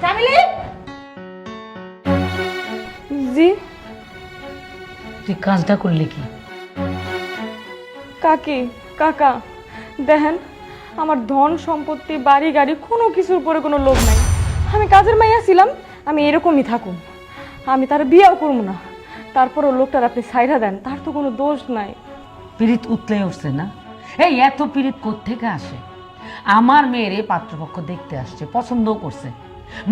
চামিলি জি তুই কাজটা করলি কি? কাকি কাকা দেখেন, আমার ধন সম্পত্তি বাড়ি গাড়ি কোনো কিছুর উপরে কোনো লোভ নাই। আমি কাজের মাইয়া ছিলাম, আমি এরকমই থাকুম। আমি তার বিয়েও করবো না। তারপরও লোকটার আপনি সাইরা দেন, তার তো কোনো দোষ নাই। পীড়িত উতলে উঠছে না? এই এত পীড়িত কোত্থেকে আসে? আমার মেয়েরে পাত্রপক্ষ দেখতে আসছে, পছন্দও করছে,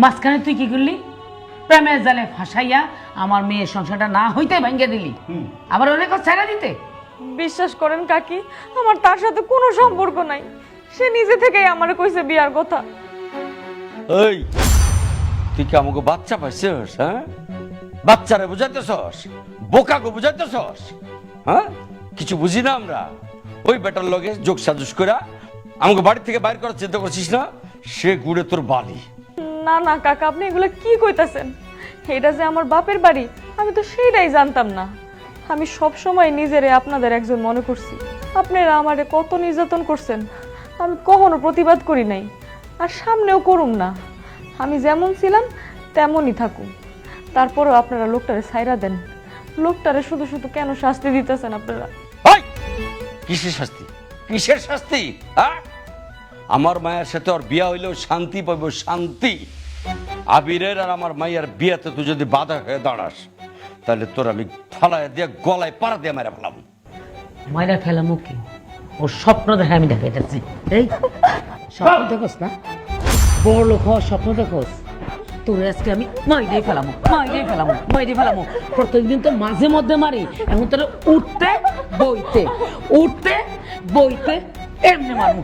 মাঝখানে তুই কি করলি? প্রেমের জালে ফাঁসাইয়া আমার মেয়ের সংসারটা না হইতে ভাঙ্গে দিলি, আবার অনেক ছাড়া দিতে। বিশ্বাস করেন কাকি, আমার তার সাথে কোনো সম্পর্ক নাই। সে নিজে থেকেই আমার কইছে বিয়ার কথা। এই তুই কি আমাকে বাচ্চা পাইছিস? হ্যাঁ, বাচ্চারে বুঝাইতেছস, বোকাকে বুঝাইতেছস? হ্যাঁ, কিছু বুঝি না আমরা। ওই বেটার লগে যোগ সাজুস করে আমাকে বাড়ি থেকে বাইর করার চিন্তা করছিস না? সে গুড়ে তোর বালি। না না কাকা, আপনি এগুলো কি কইতাছেন? এটা যে আমার বাপের বাড়ি, আমি তো সেইটাই জানতাম না। আমি সব সময় নিজেরে আপনাদের একজন মনে করছি। আপনারা আমারে কত নির্যাতন করছেন, আমি কখনো প্রতিবাদ করি নাই, আর সামনেও করুম না। আমি যেমন ছিলাম তেমনই থাকুম। তারপরেও আপনারা লোকটারে ছাইরা দেন। লোকটারে শুধু শুধু কেন শাস্তি দিতেছেন আপনারা? ওই কিসের শাস্তি? কিসের শাস্তি? হ্যাঁ, আমার মায়ের সাথে ওর বিয়া হইলেও শান্তি পাইব, শান্তি। আবিরের আর আমার মায়ের বিয়াতে তুই যদি বাধা হয়ে দাঁড়াস, তাহলে তোর আমি ফালায় দিয়ে গলায় পাড়া দিয়ে মেরে ফেলাম। মায়েরা ফেলামু কি? ওর স্বপ্ন দেখে আমি দেখাইতেছি। এই স্বপ্ন দেখোস না? বড় লোক হওয়ার স্বপ্ন দেখোস? তোর আজকে আমি মাইরেই ফেলামু, মাইরেই ফেলামু, মাইরেই ফেলামু। প্রত্যেকদিন তো মাঝে মধ্যে মারি, এখন তোর উঠতে বইতে, উঠতে বইতে এমনি মারমু।